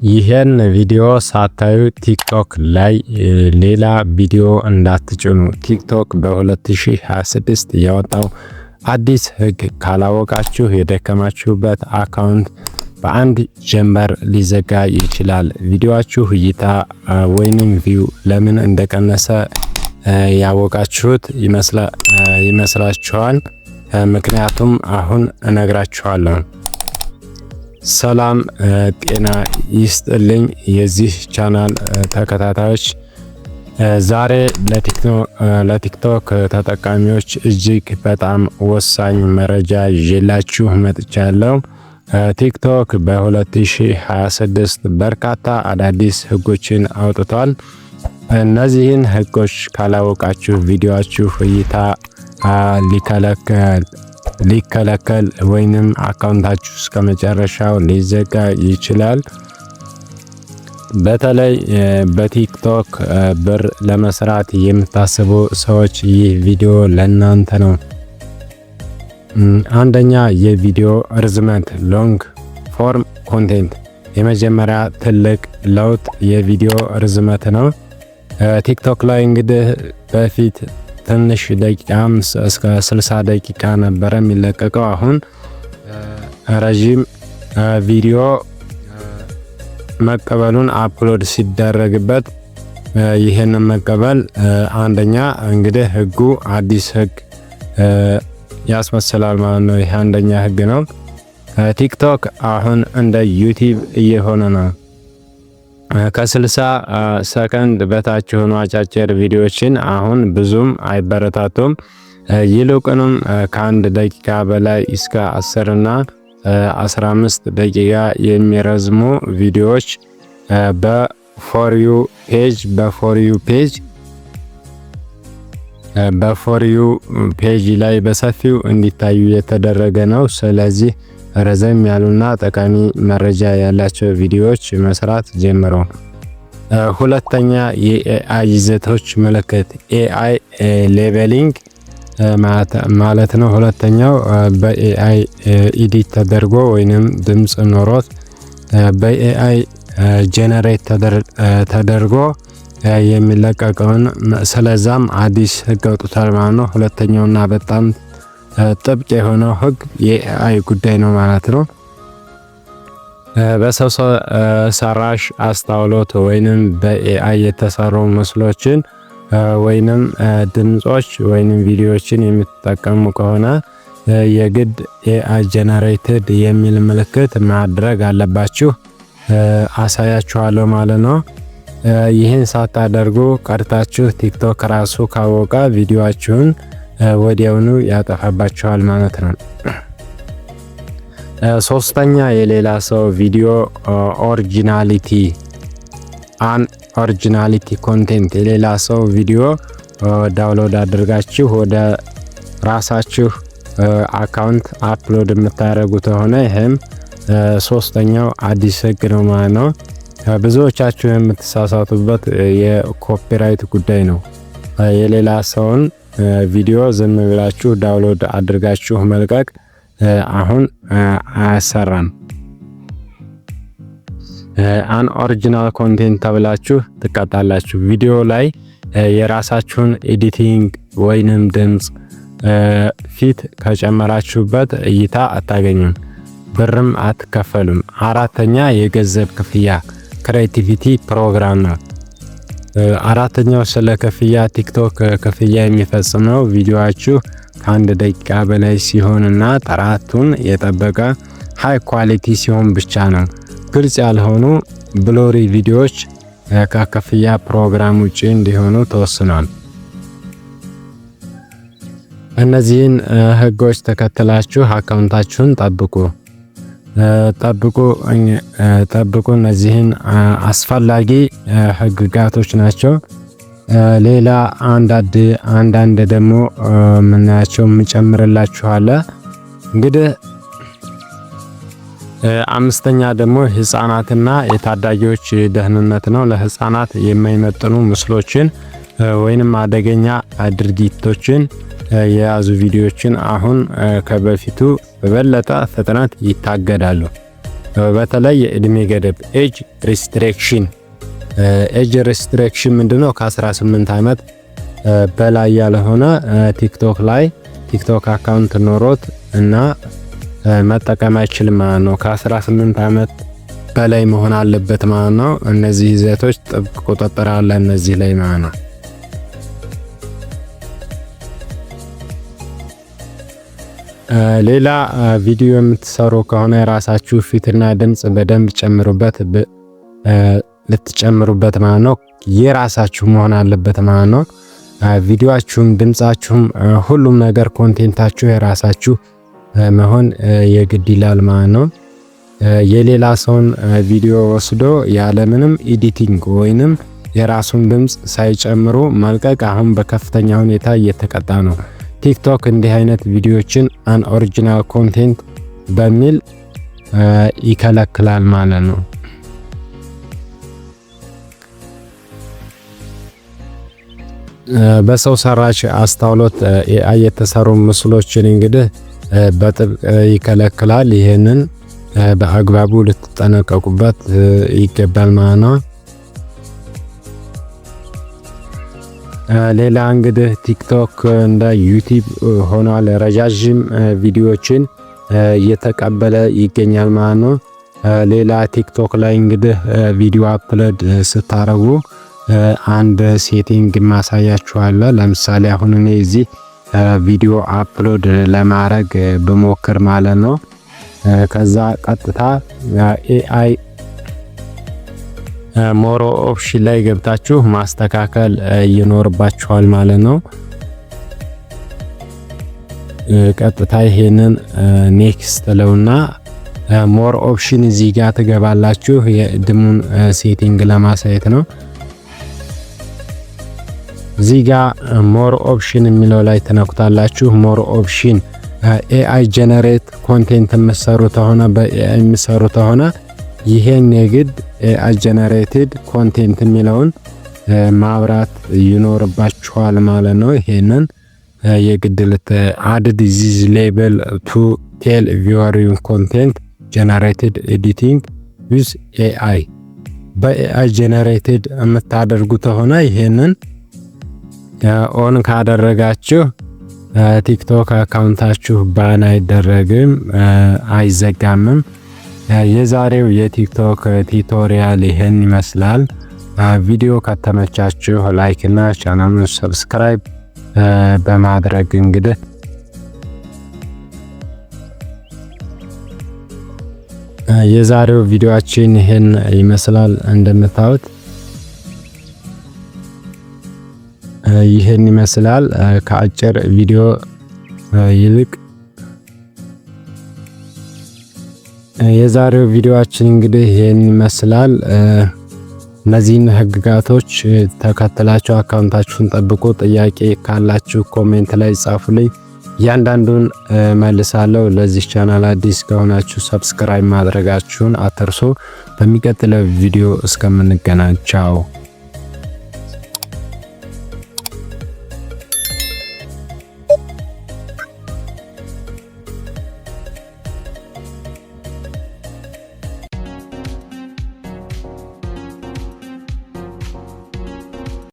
ይሄን ቪዲዮ ሳታዩ ቲክቶክ ላይ ሌላ ቪዲዮ እንዳትጭኑ። ቲክቶክ በ2026 ያወጣው አዲስ ህግ ካላወቃችሁ የደከማችሁበት አካውንት በአንድ ጀንበር ሊዘጋ ይችላል። ቪዲዮአችሁ እይታ ወይንም ቪው ለምን እንደቀነሰ ያወቃችሁት ይመስላችኋል? ምክንያቱም አሁን እነግራችኋለሁ። ሰላም ጤና ይስጥልኝ የዚህ ቻናል ተከታታዮች፣ ዛሬ ለቲክቶክ ተጠቃሚዎች እጅግ በጣም ወሳኝ መረጃ ይዤላችሁ መጥቻለሁ። ቲክቶክ በ2026 በርካታ አዳዲስ ህጎችን አውጥቷል። እነዚህን ህጎች ካላወቃችሁ ቪዲዮአችሁ እይታ ሊከለከል ወይንም አካውንታችሁ እስከ መጨረሻው ሊዘጋ ይችላል። በተለይ በቲክቶክ ብር ለመስራት የምታስቡ ሰዎች ይህ ቪዲዮ ለእናንተ ነው። አንደኛ፣ የቪዲዮ ርዝመት ሎንግ ፎርም ኮንቴንት። የመጀመሪያ ትልቅ ለውጥ የቪዲዮ ርዝመት ነው። ቲክቶክ ላይ እንግዲህ በፊት ትንሽ ደቂቃም እስከ 60 ደቂቃ ነበረ የሚለቀቀው። አሁን ረጅም ቪዲዮ መቀበሉን አፕሎድ ሲደረግበት ይሄንን መቀበል አንደኛ እንግዲህ ህጉ አዲስ ህግ ያስመስላል ማለት ነው። ይሄ አንደኛ ህግ ነው። ቲክቶክ አሁን እንደ ዩቲዩብ እየሆነ ነው። ከ60 ሰከንድ በታች የሆኑ አጫጭር ቪዲዮዎችን አሁን ብዙም አይበረታቱም። ይልቁንም ከአንድ ደቂቃ በላይ እስከ 10 እና 15 ደቂቃ የሚረዝሙ ቪዲዮዎች በፎር ዩ ፔጅ ላይ በሰፊው እንዲታዩ የተደረገ ነው። ስለዚህ ረዘም ያሉና ጠቃሚ መረጃ ያላቸው ቪዲዮዎች መስራት ጀምሮ። ሁለተኛ፣ የኤአይ ይዘቶች ምልክት ኤአይ ሌቨሊንግ ማለት ነው። ሁለተኛው በኤአይ ኤዲት ተደርጎ ወይንም ድምጽ ኖሮት በኤአይ ጄነሬት ተደርጎ የሚለቀቀውን ስለዛም አዲስ ህግ አውጥቷል ማለት ነው። ሁለተኛውና በጣም ጥብቅ የሆነው ህግ የኤአይ ጉዳይ ነው ማለት ነው። በሰው ሰራሽ አስተውሎት ወይንም በኤአይ የተሰሩ ምስሎችን ወይንም ድምጾች ወይንም ቪዲዮዎችን የምትጠቀሙ ከሆነ የግድ ኤአይ ጀነሬትድ የሚል ምልክት ማድረግ አለባችሁ። አሳያችኋለሁ ማለት ነው። ይህን ሳታደርጉ ቀርታችሁ ቲክቶክ ራሱ ካወቀ ቪዲዮአችሁን ወዲያውኑ ያጠፋባቸዋል ማለት ነው። ሶስተኛ፣ የሌላ ሰው ቪዲዮ ኦሪጂናሊቲ ኮንቴንት። የሌላ ሰው ቪዲዮ ዳውንሎድ አድርጋችሁ ወደ ራሳችሁ አካውንት አፕሎድ የምታደርጉ ከሆነ ይህም ሶስተኛው አዲስ ህግ ነው ማለት ነው። ብዙዎቻችሁ የምትሳሳቱበት የኮፒራይት ጉዳይ ነው። የሌላ ሰውን ቪዲዮ ዝም ብላችሁ ዳውንሎድ አድርጋችሁ መልቀቅ አሁን አያሰራም። አን ኦሪጂናል ኮንቴንት ተብላችሁ ትቀጣላችሁ። ቪዲዮ ላይ የራሳችሁን ኤዲቲንግ ወይንም ድምጽ ፊት ከጨመራችሁበት እይታ አታገኙም፣ ብርም አትከፈሉም። አራተኛ፣ የገንዘብ ክፍያ ክሬቲቪቲ ፕሮግራም ነው። አራተኛው ስለ ክፍያ። ቲክቶክ ክፍያ የሚፈጽመው ቪዲዮአችሁ ከአንድ ደቂቃ በላይ ሲሆንና ጥራቱን የጠበቀ ሃይ ኳሊቲ ሲሆን ብቻ ነው። ግልጽ ያልሆኑ ብሎሪ ቪዲዮዎች ከክፍያ ፕሮግራም ውጪ እንዲሆኑ ተወስኗል። እነዚህን ህጎች ተከትላችሁ አካውንታችሁን ጠብቁ። እነዚህን አስፈላጊ ህግጋቶች ናቸው። ሌላ አንዳንድ ደግሞ ምናያቸው ምጨምርላችኋለ። እንግዲህ አምስተኛ ደግሞ ህፃናትና የታዳጊዎች ደህንነት ነው። ለህፃናት የማይመጥኑ ምስሎችን ወይንም አደገኛ ድርጊቶችን የያዙ ቪዲዮዎችን አሁን ከበፊቱ በበለጠ ፍጥነት ይታገዳሉ። በተለይ የእድሜ ገደብ ኤጅ ሪስትሪክሽን ምንድነው? ከ18 ዓመት በላይ ያልሆነ ቲክቶክ አካውንት ኖሮት እና መጠቀም አይችልም ማለት ነው። ከ18 ዓመት በላይ መሆን አለበት ማለት ነው። እነዚህ ይዘቶች ጥብቅ ቁጥጥር አለ እነዚህ ላይ ማለት ነው። ሌላ ቪዲዮ የምትሰሩ ከሆነ የራሳችሁ ፊትና ድምጽ በደንብ ልትጨምሩበት ማለት ነው። የራሳችሁ መሆን አለበት ማለት ነው። ቪዲዮአችሁም ድምጻችሁም ሁሉም ነገር ኮንቴንታችሁ የራሳችሁ መሆን የግድ ይላል ማለት ነው። የሌላ ሰውን ቪዲዮ ወስዶ ያለምንም ኤዲቲንግ ወይንም የራሱን ድምጽ ሳይጨምሩ መልቀቅ አሁን በከፍተኛ ሁኔታ እየተቀጣ ነው። ቲክቶክ እንዲህ አይነት ቪዲዮዎችን ኦሪጂናል ኮንቴንት በሚል ይከለክላል ማለት ነው። በሰው ሰራሽ አስተውሎት ኤአይ የተሰሩ ምስሎችን እንግዲህ በጥብቅ ይከለክላል። ይህንን በአግባቡ ልትጠነቀቁበት ይገባል ማለት ነው። ሌላ እንግዲህ ቲክቶክ እንደ ዩቲዩብ ሆኗል። ረጃጅም ቪዲዮዎችን እየተቀበለ ይገኛል ማለት ነው። ሌላ ቲክቶክ ላይ እንግዲህ ቪዲዮ አፕሎድ ስታረጉ አንድ ሴቲንግ ማሳያችኋለሁ። ለምሳሌ አሁን እኔ እዚህ ቪዲዮ አፕሎድ ለማድረግ ብሞክር ማለት ነው። ከዛ ቀጥታ ኤአይ ሞር ኦፕሽን ላይ ገብታችሁ ማስተካከል ይኖርባችኋል ማለት ነው። ቀጥታ ይሄንን ኔክስት ለውና ሞር ኦፕሽን እዚህ ጋር ትገባላችሁ። የድሙን ሴቲንግ ለማሳየት ነው። እዚህ ጋር ሞር ኦፕሽን የሚለው ላይ ተነኩታላችሁ። ሞር ኦፕሽን ኤአይ ጀነሬት ኮንቴንት የምትሰሩ ተሆነ በኤአይ የምትሰሩ ተሆነ ይሄን የግድ ኤአይ ጀነሬትድ ኮንቴንት የሚለውን ማብራት ይኖርባችኋል ማለት ነው። ይሄንን የግድ አድ ዲዚዝ ሌብል ቱ ቴል ቪወር ኮንቴንት ጀነሬትድ ኤዲቲንግ ዩዝ ኤአይ በኤአይ ጀነሬትድ የምታደርጉ ተሆነ ይሄንን ኦን ካደረጋችሁ ቲክቶክ አካውንታችሁ ባን አይደረግም፣ አይዘጋምም። የዛሬው የቲክቶክ ቱቶሪያል ይሄን ይመስላል። ቪዲዮ ከተመቻችሁ ላይክ እና ቻናሉን ሰብስክራይብ በማድረግ እንግዲህ የዛሬው ቪዲዮአችን ይሄን ይመስላል። እንደምታዩት ይሄን ይመስላል። ከአጭር ቪዲዮ ይልቅ የዛሬው ቪዲዮአችን እንግዲህ ይሄን ይመስላል። እነዚህን ህግጋቶች ተከትላችሁ አካውንታችሁን ጠብቁ። ጥያቄ ካላችሁ ኮሜንት ላይ ጻፉልኝ፣ እያንዳንዱን መልሳለሁ። ለዚህ ቻናል አዲስ ከሆናችሁ ሰብስክራይብ ማድረጋችሁን አትርሱ። በሚቀጥለው ቪዲዮ እስከምንገናኝ ቻው።